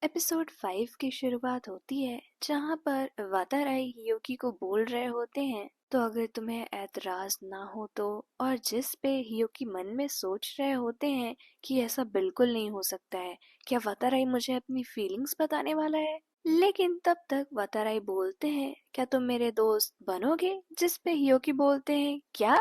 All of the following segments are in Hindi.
एपिसोड 5 की शुरुआत होती है जहाँ पर वाताराई हियोकी को बोल रहे होते हैं तो अगर तुम्हें ऐतराज ना हो तो। और जिस पे हियोकी मन में सोच रहे होते हैं कि ऐसा बिल्कुल नहीं हो सकता है, क्या वाताराई मुझे अपनी फीलिंग्स बताने वाला है। लेकिन तब तक वाताराई बोलते हैं क्या तुम मेरे दोस्त बनोगे, जिस पे हियोकी बोलते हैं क्या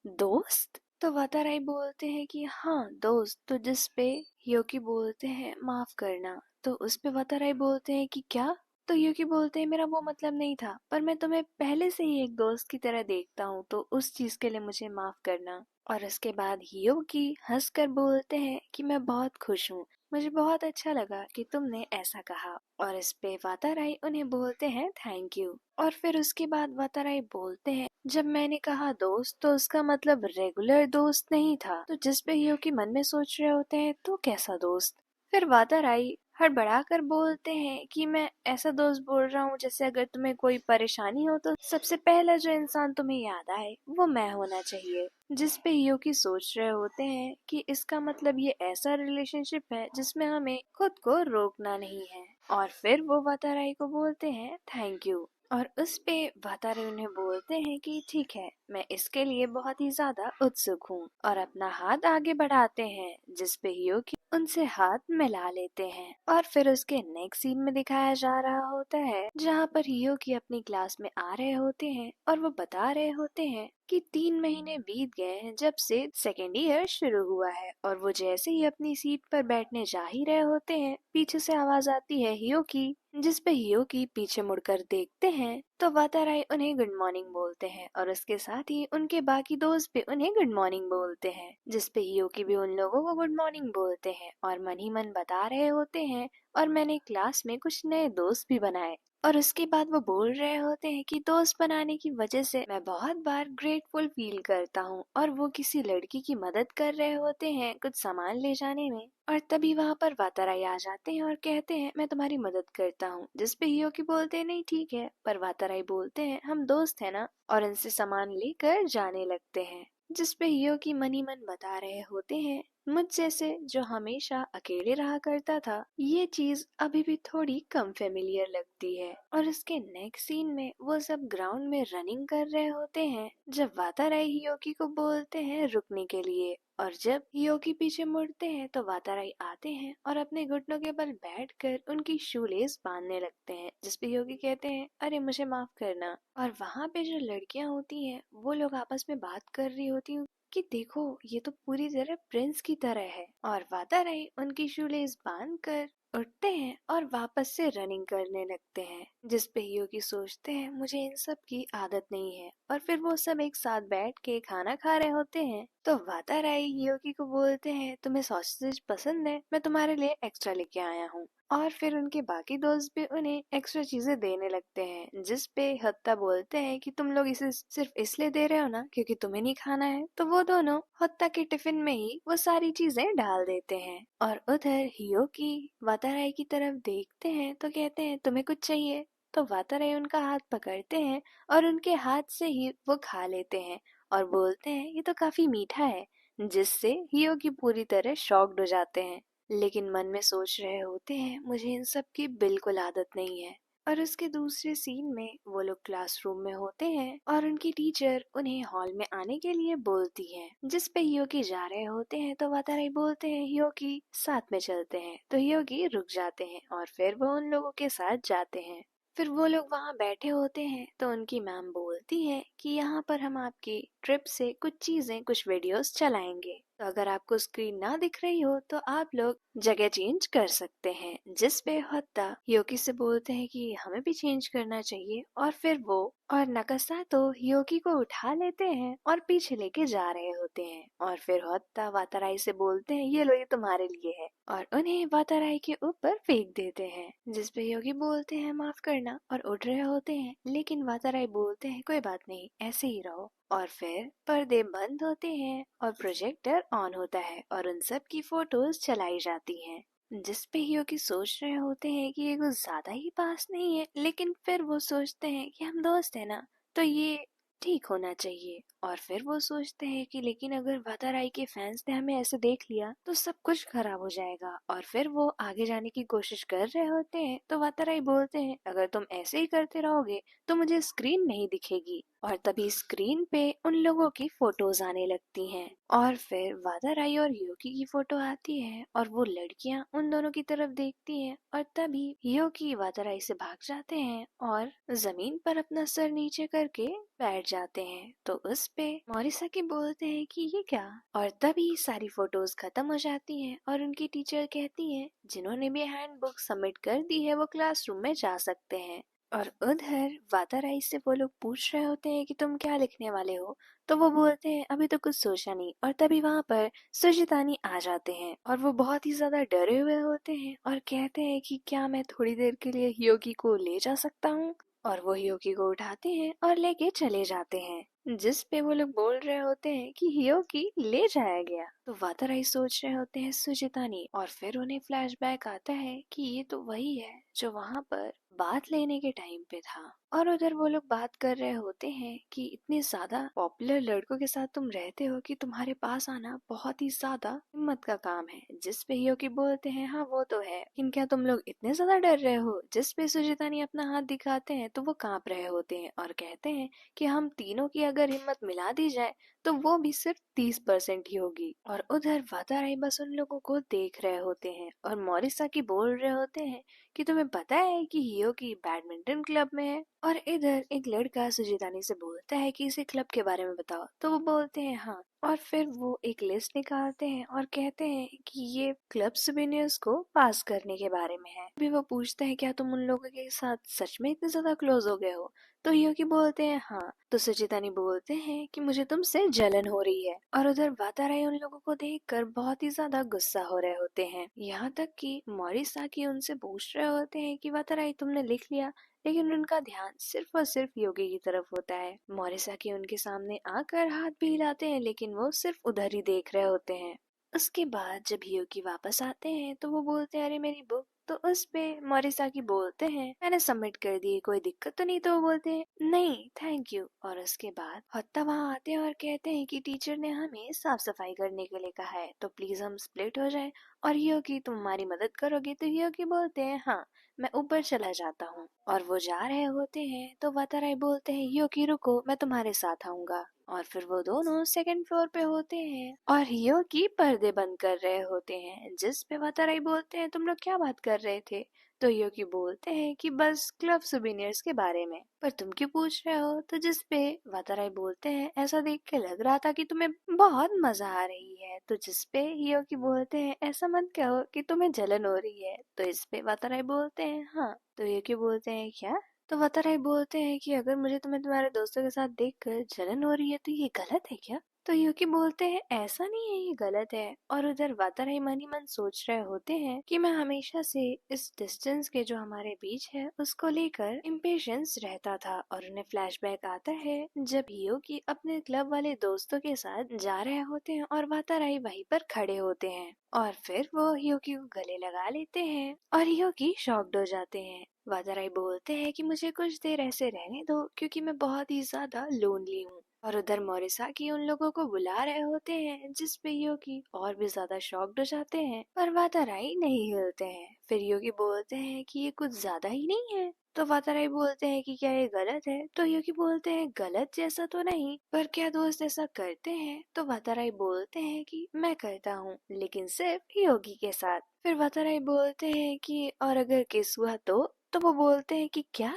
दोस्त। तो वाताराई बोलते हैं कि हाँ दोस्त। तो जिस पे हियोकी बोलते हैं माफ करना। तो उस पे वाताराई बोलते हैं कि क्या। तो यूकी बोलते हैं मेरा वो मतलब नहीं था, पर मैं तुम्हें पहले से ही एक दोस्त की तरह देखता हूँ, तो उस चीज के लिए मुझे माफ करना। और उसके बाद हियोकी हंसकर बोलते हैं कि मैं बहुत खुश हूँ, मुझे बहुत अच्छा लगा कि तुमने ऐसा कहा। और इस पे वाताराई उन्हें बोलते हैं थैंक यू। और फिर उसके बाद वाताराई बोलते हैं जब मैंने कहा दोस्त तो उसका मतलब रेगुलर दोस्त नहीं था। तो जिस पे हियोकी मन में सोच रहे होते हैं तो कैसा दोस्त। फिर वाताराई हड़बड़ाकर बोलते हैं कि मैं ऐसा दोस्त बोल रहा हूँ जैसे अगर तुम्हें कोई परेशानी हो तो सबसे पहला जो इंसान तुम्हें याद आए वो मैं होना चाहिए। जिस पे हियोकी सोच रहे होते हैं कि इसका मतलब ये ऐसा रिलेशनशिप है जिसमें हमें खुद को रोकना नहीं है। और फिर वो वाताराई को बोलते हैं थैंक यू। और उस पे वाताराई उन्हें बोलते हैं कि ठीक है, मैं इसके लिए बहुत ही ज्यादा उत्सुक हूँ। और अपना हाथ आगे बढ़ाते हैं जिस पे हियोकी उनसे हाथ मिला लेते हैं। और फिर उसके नेक्स्ट सीन में दिखाया जा रहा होता है जहाँ पर हियोकी अपनी क्लास में आ रहे होते हैं और वो बता रहे होते हैं कि 3 महीने बीत गए हैं जब से सेकेंड ईयर शुरू हुआ है। और वो जैसे ही अपनी सीट पर बैठने जा ही रहे होते हैं पीछे से आवाज आती है हियोकी। जिस पे हियोकी पीछे मुड़कर देखते हैं तो वाताराई उन्हें गुड मॉर्निंग बोलते हैं और उसके साथ ही उनके बाकी दोस्त भी उन्हें गुड मॉर्निंग बोलते हैं। जिस पे हियोकी भी उन लोगों को गुड मॉर्निंग बोलते हैं और मन ही मन बता रहे होते हैं और मैंने क्लास में कुछ नए दोस्त भी बनाए। और उसके बाद वो बोल रहे होते हैं कि दोस्त बनाने की वजह से मैं बहुत बार ग्रेटफुल फील करता हूँ। और वो किसी लड़की की मदद कर रहे होते हैं कुछ सामान ले जाने में। और तभी वहाँ पर वाताराई आ जाते हैं और कहते हैं मैं तुम्हारी मदद करता हूँ। जिस पे हियोकी बोलते हैं नहीं ठीक है, पर वाताराई बोलते हैं हम दोस्त है ना, और उनसे सामान लेकर जाने लगते हैं। जिस पे हियोकी मन ही मन बता रहे होते हैं मुझ जैसे जो हमेशा अकेले रहा करता था ये चीज अभी भी थोड़ी कम फेमिलियर लगती है। और उसके नेक्स्ट सीन में वो सब ग्राउंड में रनिंग कर रहे होते हैं जब वाताराई हियोकी को बोलते हैं रुकने के लिए। और जब हियोकी पीछे मुड़ते हैं तो वाताराई आते हैं और अपने घुटनों के बल बैठकर उनकी शूलेस बांधने लगते हैं। जिस पे हियोकी कहते हैं अरे मुझे माफ करना। और वहाँ पे जो लड़कियां होती हैं वो लोग आपस में बात कर रही होती हैं कि देखो ये तो पूरी तरह प्रिंस की तरह है। और वाताराई उनकी शूलेस बांध कर उठते हैं और वापस से रनिंग करने लगते हैं। जिस पे हियोकी सोचते हैं मुझे इन सब की आदत नहीं है। और फिर वो सब एक साथ बैठ के खाना खा रहे होते हैं तो वाताराई हियोकी को बोलते हैं तुम्हें सॉसेज पसंद है, मैं तुम्हारे लिए एक्स्ट्रा लेके आया हूँ। और फिर उनके बाकी दोस्त भी उन्हें एक्स्ट्रा चीजें देने लगते हैं। जिस पे हत्ता बोलते हैं कि तुम लोग इसे सिर्फ इसलिए दे रहे हो ना क्योंकि तुम्हें नहीं खाना है। तो वो दोनों हत्ता के टिफिन में ही वो सारी चीजें डाल देते हैं। और उधर हियोकी वाताराई की तरफ देखते हैं तो कहते हैं तुम्हें कुछ चाहिए। तो वाताराई उनका हाथ पकड़ते हैं और उनके हाथ से ही वो खा लेते हैं और बोलते हैं ये तो काफी मीठा है। जिससे हियोकी पूरी तरह शॉक्ड हो जाते हैं लेकिन मन में सोच रहे होते हैं मुझे इन सब की बिल्कुल आदत नहीं है। और उसके दूसरे सीन में वो लोग क्लासरूम में होते हैं और उनकी टीचर उन्हें हॉल में आने के लिए बोलती है। जिस पे हियोकी जा रहे होते हैं तो वाताराई बोलते हैं हियोकी साथ में चलते हैं। तो हियोकी रुक जाते हैं और फिर वो उन लोगों के साथ जाते हैं। फिर वो लोग वहाँ बैठे होते हैं तो उनकी मैम बोलती है कि यहाँ पर हम आपकी ट्रिप से कुछ चीजें कुछ वीडियोस चलाएंगे, तो अगर आपको स्क्रीन ना दिख रही हो तो आप लोग जगह चेंज कर सकते हैं। जिस पे हत्ता हियोकी से बोलते हैं कि हमें भी चेंज करना चाहिए। और फिर वो और नकसा तो हियोकी को उठा लेते हैं और पीछे लेके जा रहे होते हैं। और फिर हत्ता वाताराई से बोलते हैं ये लो ये तुम्हारे लिए है, और उन्हें वाताराई के ऊपर फेंक देते हैं। जिस पे हियोकी बोलते हैं माफ करना और उठ रहे होते हैं लेकिन वाताराई बोलते हैं कोई बात नहीं ऐसे ही रहो। और फिर पर्दे बंद होते हैं और प्रोजेक्टर ऑन होता है और उन सब की फोटोज चलाई जाती हैं। जिस पे हियोकी सोच रहे होते हैं कि ये कुछ ज्यादा ही पास नहीं है, लेकिन फिर वो सोचते हैं कि हम दोस्त है ना, तो ये ठीक होना चाहिए। और फिर वो सोचते हैं कि लेकिन अगर वाताराई के फैंस ने हमें ऐसे देख लिया तो सब कुछ खराब हो जाएगा। और फिर वो आगे जाने की कोशिश कर रहे होते हैं तो वाताराई बोलते हैं अगर तुम ऐसे ही करते रहोगे तो मुझे स्क्रीन नहीं दिखेगी। और तभी स्क्रीन पे उन लोगों की फोटोज आने लगती हैं। और फिर वाताराई और ह्योकी की फोटो आती है और वो लड़कियां उन दोनों की तरफ देखती हैं। और तभी ह्योकी वाताराई से भाग जाते हैं और जमीन पर अपना सर नीचे करके बैठ जाते हैं। तो उस पे मोरिसाकी बोलते हैं कि ये क्या। और तभी सारी फोटोज खत्म हो जाती हैं और उनकी टीचर कहती हैं जिन्होंने भी हैंडबुक सबमिट कर दी है वो क्लासरूम में जा सकते हैं। और उधर वाताराई से वो लोग पूछ रहे होते हैं कि तुम क्या लिखने वाले हो। तो वो बोलते हैं अभी तो कुछ सोचा नहीं। और तभी वहाँ पर सुजितानी आ जाते हैं और वो बहुत ही ज्यादा डरे हुए होते हैं और कहते हैं कि क्या मैं थोड़ी देर के लिए हियोकी को ले जा सकता हूँ। और वो हियोकी को उठाते हैं और लेके चले जाते हैं। जिस पे वो लोग बोल रहे होते हैं कि हियोकी ले जाया गया। तो वाताराई सोच रहे होते हैं सुजितानी। और फिर उन्हें फ्लैशबैक आता है कि ये तो वही है जो वहाँ पर बात लेने के टाइम पे था। और उधर वो लोग बात कर रहे होते हैं कि इतने ज्यादा पॉपुलर लड़कों के साथ तुम रहते हो कि तुम्हारे पास आना बहुत ही ज्यादा हिम्मत का काम है। जिस पे हियोकी बोलते हैं हाँ वो तो है लेकिन क्या तुम लोग इतने ज्यादा डर रहे हो। जिस पे सुजितानी अपना हाथ दिखाते हैं तो वो कांप रहे होते हैं और कहते हैं कि हम तीनों की अगर हिम्मत मिला दी जाए तो वो भी सिर्फ 30% ही होगी। और उधर वाताराई बस उन लोगों को देख रहे होते हैं और मोरिसाकी बोल रहे होते हैं कि तुम्हें पता है कि हियोकी बैडमिंटन क्लब में है। और इधर एक लड़का सुजितानी से बोलता है कि इसी क्लब के बारे में बताओ। तो वो बोलते हैं हाँ। और फिर वो एक लिस्ट निकालते हैं और कहते हैं कि ये क्लब सुवेनियर्स को पास करने के बारे में है। अभी वो पूछते हैं क्या तुम उन लोगों के साथ सच में इतने ज्यादा क्लोज हो गए हो। तो हियोकी बोलते हैं हाँ। तो सुचितानी बोलते हैं कि मुझे तुमसे जलन हो रही है। और उधर वाताराई उन लोगों को देखकर बहुत ही ज्यादा गुस्सा हो रहे होते हैं। यहाँ तक कि मोरिसाकी उनसे पूछ रहे होते हैं कि वाताराई तुमने लिख लिया। लेकिन उनका ध्यान सिर्फ और सिर्फ योगी की तरफ होता है। मोरिसाकी उनके सामने आकर हाथ भी हिलाते हैं लेकिन वो सिर्फ उधर ही देख रहे होते हैं। उसके बाद जब हियोकी वापस आते हैं तो वो बोलते हैं अरे मेरी बुक। तो उस पे मोरिसाकी बोलते हैं मैंने सबमिट कर दी कोई दिक्कत तो नहीं। तो वो बोलते हैं नहीं थैंक यू। और उसके बाद हत्ता वहाँ आते हैं और कहते हैं कि टीचर ने हमें साफ सफाई करने के लिए कहा है तो प्लीज हम स्प्लिट हो जाएं। और हियोकी तुम हमारी मदद करोगे। तो हियोकी बोलते हैं हाँ मैं ऊपर चला जाता हूँ। और वो जा रहे होते हैं तो वाताराई बोलते हैं हियोकी रुको मैं तुम्हारे साथ आऊंगा। और फिर वो दोनों सेकंड फ्लोर पे होते हैं और हियोकी पर्दे बंद कर रहे होते हैं। जिस पे वाताराई बोलते हैं तुम लोग क्या बात कर रहे थे। तो हियोकी बोलते हैं कि बस क्लब सुवेनियर्स के बारे में। पर तुम क्यों पूछ रहे हो। तो जिस पे वाताराई बोलते हैं ऐसा देख के लग रहा था कि तुम्हें बहुत मजा आ रही है। तो जिस पे हियोकी बोलते हैं ऐसा मत कहो कि तुम्हें जलन हो रही है। तो इस पे वाताराई बोलते हैं हाँ। तो हियोकी बोलते हैं क्या। तो वाताराई बोलते हैं कि अगर मुझे तुम्हें तुम्हारे दोस्तों के साथ देखकर जलन हो रही है तो ये गलत है क्या। तो यूकी बोलते हैं ऐसा नहीं है ये गलत है। और उधर वाताराई मन ही मन सोच रहे होते हैं कि मैं हमेशा से इस डिस्टेंस के जो हमारे बीच है उसको लेकर इम्पेशंस रहता था। और उन्हें फ्लैशबैक आता है जब हियोकी अपने क्लब वाले दोस्तों के साथ जा रहे होते हैं और वाताराई वहीं पर खड़े होते हैं। और फिर वो हियोकी को गले लगा लेते हैं और हियोकी शॉक्ड हो जाते हैं। वाताराई बोलते हैं कि मुझे कुछ देर ऐसे रहने दो क्योंकि मैं बहुत ही ज्यादा लोनली हूँ। और उधर मोरिसाकी उन लोगों को बुला रहे होते हैं जिस पे योगी और भी ज्यादा शॉक्ड हो जाते हैं। पर वाताराई नहीं हिलते हैं। फिर योगी बोलते हैं कि ये कुछ ज्यादा ही नहीं है। तो वाताराई बोलते हैं कि क्या ये गलत है। तो योगी बोलते हैं गलत जैसा तो नहीं पर क्या दोस्त ऐसा करते हैं। तो वाताराई बोलते हैं कि मैं करता हूँ लेकिन सिर्फ योगी के साथ। फिर वाताराई बोलते हैं कि और अगर किस हुआ तो वो बोलते हैं कि क्या।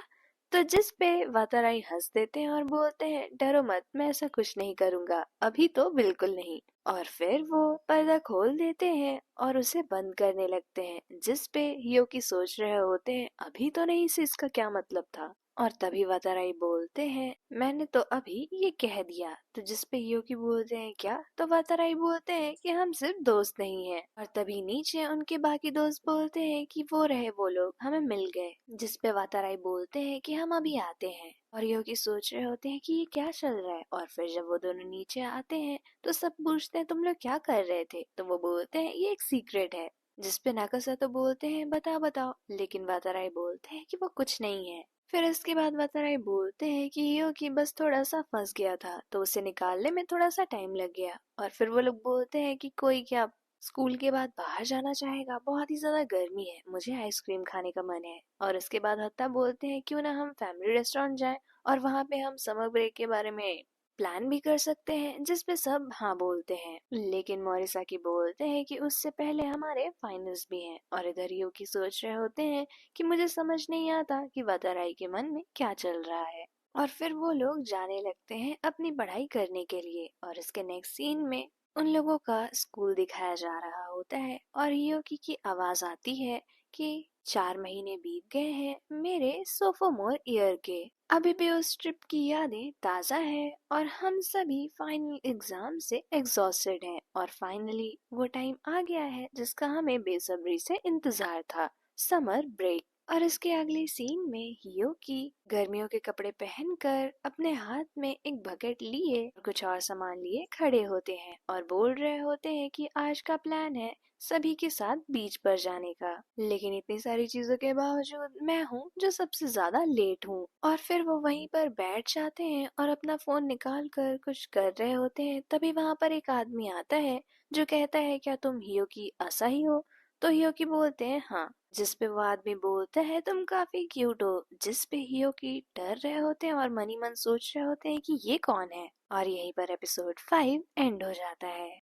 तो जिस पे वाताराई हंस देते हैं और बोलते हैं डरो मत मैं ऐसा कुछ नहीं करूंगा अभी तो बिल्कुल नहीं। और फिर वो पर्दा खोल देते हैं और उसे बंद करने लगते हैं। जिस पे हियोकी सोच रहे होते हैं अभी तो नहीं से इसका क्या मतलब था। और तभी वाताराई बोलते हैं मैंने तो अभी ये कह दिया। तो जिस पे हियोकी बोलते हैं क्या। तो वाताराई बोलते हैं कि हम सिर्फ दोस्त नहीं हैं। और तभी नीचे उनके बाकी दोस्त बोलते हैं कि वो रहे वो लोग हमें मिल गए। जिस पे वाताराई बोलते हैं कि हम अभी आते हैं। और योगी सोच रहे होते हैं कि ये क्या चल रहा है। और फिर जब वो दोनों नीचे आते हैं तो सब पूछते हैं तुम लोग क्या कर रहे थे। तो वो बोलते हैं ये एक सीक्रेट है जिस पे नाकासा तो बोलते हैं बताओ बताओ, लेकिन वाताराई बोलते हैं कि वो कुछ नहीं है। फिर इसके बाद वाताराई बोलते हैं कि हियोकी बस थोड़ा सा फंस गया था तो उसे निकालने में थोड़ा सा टाइम लग गया। और फिर वो लोग बोलते हैं कि कोई क्या स्कूल के बाद बाहर जाना चाहेगा, बहुत ही ज्यादा गर्मी है, मुझे आइसक्रीम खाने का मन है। और उसके बाद हत्ता बोलते हैं क्यों ना हम फैमिली रेस्टोरेंट जाएं और वहां पे हम समर ब्रेक के बारे में प्लान भी कर सकते हैं, जिस पे सब हाँ बोलते हैं। लेकिन मोरिसाकी बोलते हैं कि उससे पहले हमारे फाइनल्स भी हैं। और इधर यूकी सोच रहे होते हैं कि मुझे समझ नहीं आता कि वाताराई के मन में क्या चल रहा है। और फिर वो लोग जाने लगते हैं अपनी पढ़ाई करने के लिए। और इसके नेक्स्ट सीन में उन लोगों का स्कूल दिखाया जा रहा होता है और यूकी की आवाज आती है कि 4 महीने बीत गए हैं मेरे सोफोमोर ईयर के, अभी भी उस ट्रिप की यादें ताज़ा है और हम सभी फाइनल एग्जाम से एग्जॉस्टेड हैं। और फाइनली वो टाइम आ गया है जिसका हमें बेसब्री से इंतजार था, समर ब्रेक। और इसके अगले सीन में हियोकी गर्मियों के कपड़े पहनकर अपने हाथ में एक बकेट लिए और कुछ और सामान लिए खड़े होते हैं और बोल रहे होते हैं कि आज का प्लान है सभी के साथ बीच पर जाने का। लेकिन इतनी सारी चीजों के बावजूद मैं हूँ जो सबसे ज्यादा लेट हूँ। और फिर वो वहीं पर बैठ जाते हैं और अपना फोन निकाल कर कुछ कर रहे होते हैं। तभी वहां पर एक आदमी आता है जो कहता है क्या तुम हियोकी असाही हो? तो हियोकी बोलते हैं हाँ। जिस पे वो आदमी बोलता है तुम काफी क्यूट हो। जिस पे हियोकी डर रहे होते हैं और मनी मन सोच रहे होते हैं कि ये कौन है। और यहीं पर एपिसोड 5 एंड हो जाता है।